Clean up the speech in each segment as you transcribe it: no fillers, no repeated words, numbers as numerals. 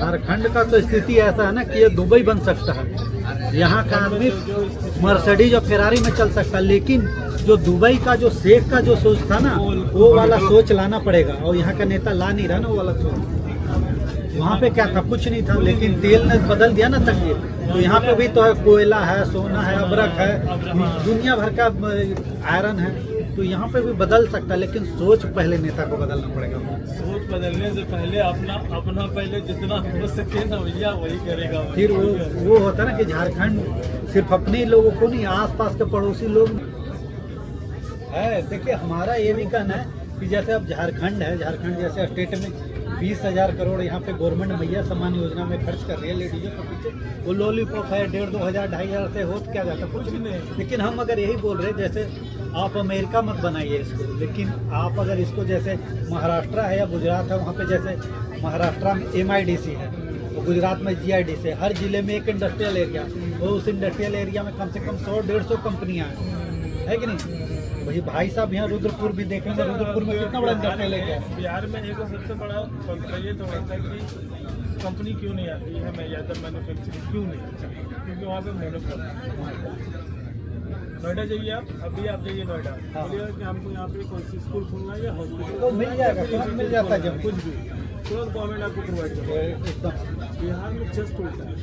झारखंड का तो स्थिति ऐसा है ना कि ये दुबई बन सकता है। यहाँ का आदमी मर्सिडीज और फेरारी में चल सकता है, लेकिन जो दुबई का जो शेख का जो सोच था ना, वो वाला सोच लाना पड़ेगा। और यहाँ का नेता ला नहीं रहा ना वो वाला सोच। वहाँ पे क्या था, कुछ नहीं था, लेकिन तेल ने बदल दिया ना तकदीर। तो यहाँ पे भी तो है, कोयला है, सोना है, अबरक है, दुनिया भर का आयरन है। तो यहाँ पे भी बदल सकता है, लेकिन सोच पहले नेता को बदलना पड़ेगा। सोच बदलने से पहले अपना पहले जितना हो सके ना भैया वही करेगा। फिर वो होता है ना कि झारखंड सिर्फ अपने ही लोगों को नहीं, आसपास के पड़ोसी लोग है। देखिए हमारा ये भी कहना है कि जैसे अब झारखंड है, झारखंड जैसे स्टेट में 20,000 करोड़ यहाँ पे गवर्नमेंट मैया सम्मान योजना में खर्च कर रही है लेडीजों के पीछे। वो लॉलीपॉप है 1,500, 2,000, 2,500 से हो क्या जाता, कुछ भी नहीं। लेकिन हम अगर यही बोल रहे जैसे आप अमेरिका मत बनाइए इसको, लेकिन आप अगर इसको जैसे महाराष्ट्र है या गुजरात है, वहाँ पे जैसे महाराष्ट्र में MIDC है, तो गुजरात में GIDC है। हर जिले में एक इंडस्ट्रियल एरिया, और उस इंडस्ट्रियल एरिया में कम से कम 100-150 कंपनियाँ है कि नहीं। वही भाई साहब यहाँ रुद्रपुर भी देखेंगे, रुद्रपुर में कितना बड़ा इंडस्ट्रियल एरिया है। बिहार में एक सबसे बड़ा ये थोड़ा सा कि कंपनी क्यों नहीं आती है, मैं ज़्यादा मैन्युफैक्चरिंग क्यों नहीं आती, क्योंकि वहाँ पे मोनोपोल। नोएडा जाइए आप, अभी आप जाइए नोएडा, बोलिएगा कि हमको यहाँ पे कोई स्कूल खोलना है या हॉस्पिटल, तो मिल जाएगा, तुरंत मिल जाता है, जब कुछ भी तुरंत गवर्नमेंट आपको प्रोवाइड करेगा। बिहार में जस्ट उल्टा है।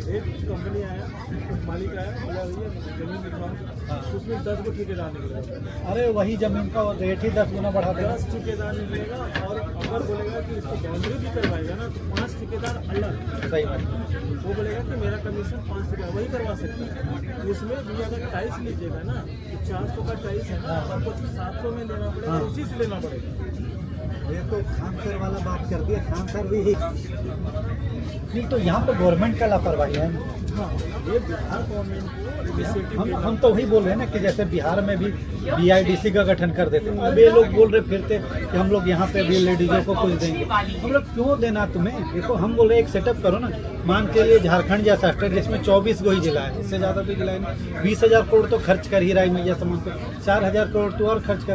एक कंपनी आया, मालिक आया, बोला भैया जमीन दिखाओ, उसमें 10 को ठेकेदार निकलेगा। अरे वही जमीन का रेट ही 10 गुना बढ़ा देगा। 10 ठेकेदार निकलेगा, और अगर बोलेगा कि इसको बाउंड्री भी करवाएगा ना तो 5 ठेकेदार अलग। सही बात। वो बोलेगा कि मेरा कमीशन 5 ठेकेदार वही करवा सकता है। उसमें भी अगर टाइल्स लीजिएगा ना तो 400 का टाइल्स है ना, आपको 700 में लेना पड़ेगा, उसी से लेना पड़ेगा। ये तो खान सर वाला बात कर दिया, खान सर भी नहीं। तो यहाँ पे गवर्नमेंट का लापरवाही है। हाँ, ये बिहार गवर्नमेंट हम तो वही बोल रहे हैं ना कि जैसे बिहार में भी BIDC का गठन कर देते हैं। अब ये लोग बोल रहे फिरते कि हम लोग यहाँ पे भी लेडीजों को कुछ देंगे। हम लोग क्यों देना तुम्हें? देखो हम बोल रहे एक सेटअप करो ना। मान के लिए झारखंड जैसा स्टेट जिसमें 24 गो ही जिला है, इससे ज़्यादा भी जिला है, 20,000 करोड़ तो खर्च कर ही रहा है मैया सम्मान पे। 4,000 करोड़ तो और खर्च कर।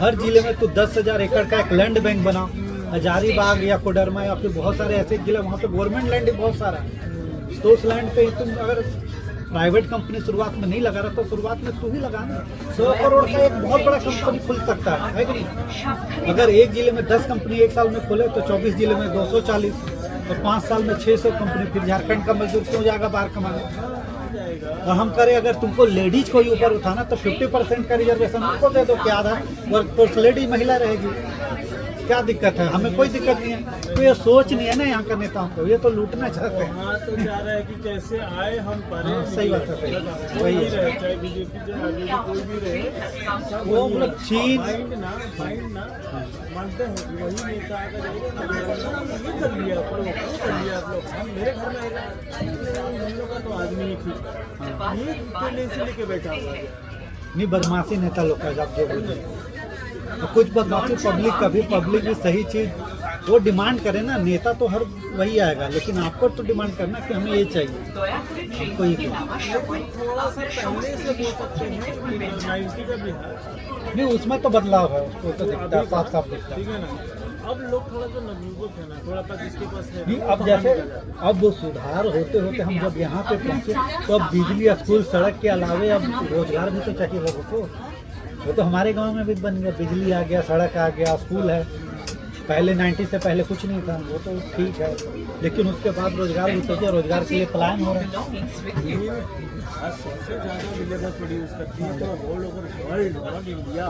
हर जिले में तो 10,000 एकड़ का एक लैंड बैंक बनाओ। हजारीबाग या कोडरमा या फिर बहुत सारे ऐसे जिले, वहाँ पे गवर्नमेंट लैंड बहुत सारा है। तो उस लैंड पे तुम अगर प्राइवेट कंपनी शुरुआत में नहीं लगा रहा तो शुरुआत में तू ही लगाना। 100 करोड़ का एक बहुत बड़ा कंपनी खुल सकता है कि नहीं? अगर एक जिले में 10 कंपनी एक साल में खोले तो 24 जिले में 240, और 5 साल में 600 कंपनी। फिर झारखंड का मजदूर क्यों जाएगा बाहर कमाने? और हम करें अगर तुमको लेडीज को ही ऊपर उठाना तो 50% का रिजर्वेशन उनको दे दो, क्या आधा वर्कफोर्स लेडीज महिला रहेगी। क्या दिक्कत है? हमें कोई दिक्कत नहीं है। तो ये सोच नहीं है ना यहाँ का नेताओं को, ये तो लूटना चाहते हैं। हाँ, तो जा रहा है कि कैसे आए हम परे। हाँ, सही बात है। कोई भी रहे, चाहे BJP चाहे कोई भी रहे, वो मतलब चीज माइंड ना मानते हैं कि वही नेता आकर जाएगा ना, ये कर लिया आप लोग, ये कर लिया आप लोग। हम मेरे घर में आएगा, हम लोग का तो आदमी एक ही ये पहले से लेके बैठा हुआ है। नहीं, बदमाशी नेता लोग का जब जो बोलते हैं तो कुछ बदमाशी पब्लिक भी सही चीज वो डिमांड करे ना। नेता तो हर वही आएगा, लेकिन आपको तो डिमांड करना कि हमें ये चाहिए, हमको ये थोड़ा सा पहले से बोल सकते हैं 90 का बिहार नहीं, उसमें तो बदलाव है, उसको तो दिखता है, साफ साफ दिखता है। ठीक है ना। अब लोग थोड़ा सा नवयुवक है ना, थोड़ा सा जिसके पास है नहीं, अब जैसे अब वो सुधार होते होते हम जब यहाँ पे पहुँचे तो अब बिजली, स्कूल, सड़क के अलावे अब रोजगार भी तो चाहिए लोगों को। वो तो हमारे गांव में भी बन गया, बिजली आ गया, सड़क आ गया, स्कूल है। पहले 90 से पहले कुछ नहीं था, वो तो ठीक है, लेकिन उसके बाद रोजगार भी सोचे, रोजगार के लिए पलायन हो रहे हैं। सबसे ज़्यादा लेबर प्रोड्यूस करती है तो all over world, not India,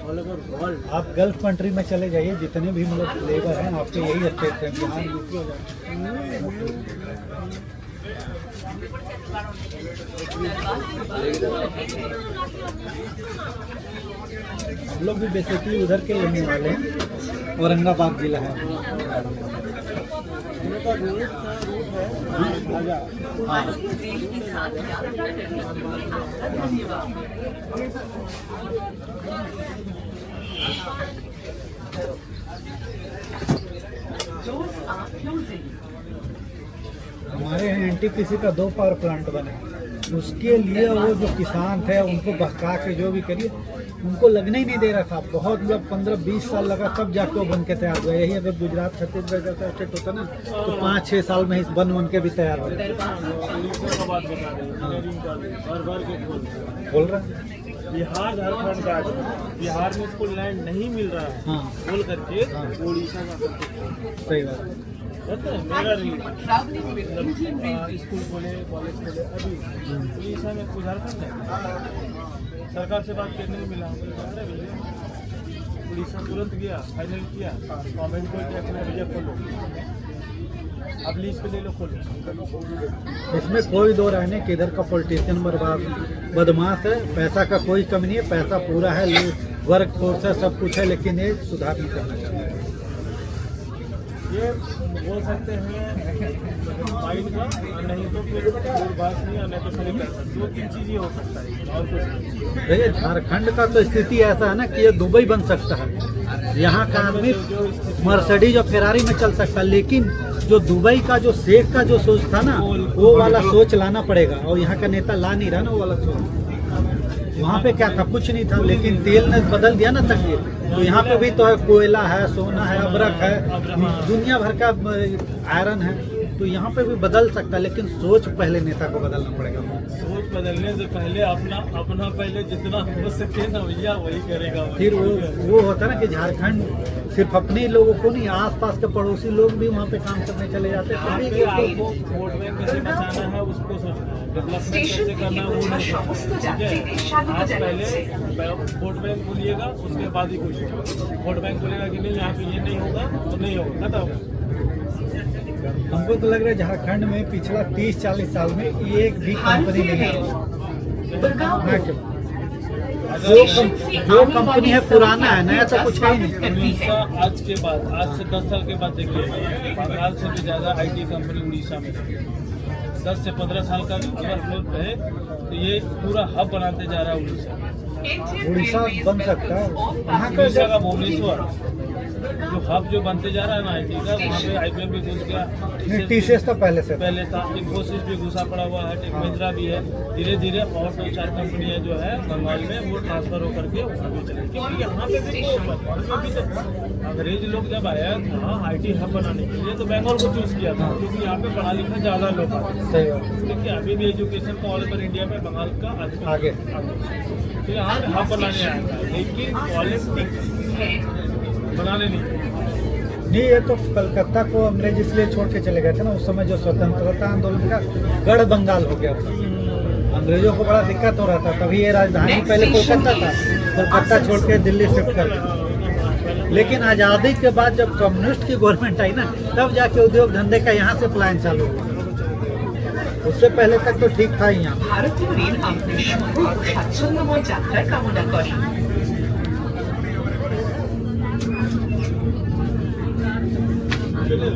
all over world. आप गल्फ कंट्री में चले जाइए, जितने भी मतलब लेबर हैं आपके यही अच्छे थे, बिहार यूपी हो जाए। हम लोग भी बेसिकली उधर के रहने वाले हैं, औरंगाबाद जिला है। हमारे यहाँ NTPC का 2 पावर प्लांट बने, उसके लिए वो जो किसान थे उनको बहका के जो भी करिए, उनको लगने ही नहीं दे रहा था, बहुत मतलब 15-20 साल लगा तब जाके वो बन के तैयार हुआ। यही अगर गुजरात छत्तीसगढ़ जैसा स्टेट होता ना तो 5-6 साल में ही बन के भी तैयार हो जाए। उड़ीसा का बात बता रहे हैं, इंजीनियरिंग का भर के बोल रहे हैं। बिहार झारखंड का बिहार में इसको लैंड नहीं मिल रहा है हाँ बोल करके हाँ। उड़ीसा का करके सही बात है। पता है मेरा स्कूल खोले कॉलेज खोले अभी उड़ीसा में कुछ झारखंड है सरकार से बात करने को मिला। अरे भैया उड़ीसा तुरंत गया फाइनल किया गवर्नमेंट को क्या कहना भैया खोलो अब लीज पे ले लो खोलो। इसमें कोई दो राय नहीं कि इधर का पॉलिटिशियन बदमाश है, पैसा का कोई कमी नहीं है, पैसा पूरा है, वर्क फोर्स है, सब कुछ है, लेकिन ये सुधार नहीं करना चाहिए। ये बोल सकते हैं माइंड का नहीं तो फिर दूरभाष नहीं और नहीं तो फिर पैसा 2-3 चीज़ें हो सकता है और कुछ नहीं। देखिए झारखंड का तो स्थिति ऐसा है ना कि ये दुबई बन सकता है। यहाँ का आदमी मर्सिडीज और फेरारी में चल सकता है, लेकिन जो दुबई का जो शेख का जो सोच था ना वो वाला सोच लाना पड़ेगा, और यहाँ का नेता ला नहीं रहा ना वो वाला सोच। वहाँ पे क्या था, कुछ नहीं था, लेकिन तेल ने बदल दिया ना तकदीर। तो यहाँ पे भी तो है, कोयला है, सोना है, अबरक है, दुनिया भर का आयरन है, तो यहाँ पे भी बदल सकता है, लेकिन सोच पहले नेता को बदलना पड़ेगा। सोच बदलने से पहले अपना पहले जितना हो सके ना भैया वही करेगा। फिर वो होता है ना कि झारखंड सिर्फ अपने लोगों को नहीं, आसपास के पड़ोसी लोग भी वहाँ पे काम करने चले जाते हैं। फिर आपको वोट बैंक कैसे बचाना है उसको सोचना है, डेवलपमेंट कैसे करना है वो नहीं सोचना है। ठीक है, आज पहले वोट बैंक बोलिएगा उसके बाद ही कुछ होगा। वोट बैंक बोलेगा कि नहीं यहाँ पे ये नहीं होगा तो नहीं होगा, खत्म। हमको तो लग रहा है झारखंड में पिछला 30-40 साल में एक भी कंपनी नहीं है। जो कंपनी है पुराना है, नया तो कुछ है ही नहीं। उड़ीसा आज के बाद, आज से 10 साल के बाद देखिए बंगाल से भी ज़्यादा IT कंपनी उड़ीसा में 10 से 15 साल का अगर ग्रोथ है तो ये पूरा हब बनाते जा रहा है उड़ीसा। उड़ीसा बन सकता है। वहाँ का उड़ीसा का भुवनेश्वर जो हब जो बनते जा रहा है ना IT का, वहाँ पे IBM भी घुस गया, TCS तो पहले से पहले था, इन्फोसिस भी घुसा पड़ा हुआ है, टेक महिंद्रा भी है। धीरे धीरे और 2-4 कंपनियां जो है बंगाल में वो ट्रांसफर होकर के वहाँ भी चले, क्योंकि यहाँ पे भी तो बंगाल में भी तो अंग्रेज लोग जब आया था IT हब बनाने के लिए तो बंगाल को चूज किया था, क्योंकि यहाँ पे पढ़ा लिखा ज़्यादा लोग आते हैं। सही बात। क्योंकि अभी भी एजुकेशन का ऑल ओवर इंडिया में बंगाल का आगे तो यहाँ पे हब बनाने आया था, लेकिन पॉलिटिक्स बनाने नहीं। ये तो कलकत्ता को अंग्रेज इसलिए छोड़ के चले गए थे ना, उस समय जो स्वतंत्रता आंदोलन का गढ़ बंगाल हो गया था, अंग्रेजों को बड़ा दिक्कत हो रहा था, तभी ये राजधानी पहले कोलकाता था, कोलकाता छोड़ के दिल्ली शिफ्ट कर दिया। लेकिन आज़ादी के बाद जब कम्युनिस्ट की गवर्नमेंट आई ना, तब जाके उद्योग धंधे का यहाँ से प्लान चालू हुआ। उससे पहले तक तो ठीक था ही यहाँ। ভারতীয় রেল আপনার সুন্দর ও স্বাচ্ছন্দ্যময় যাত্রা কামনা করে। चलिए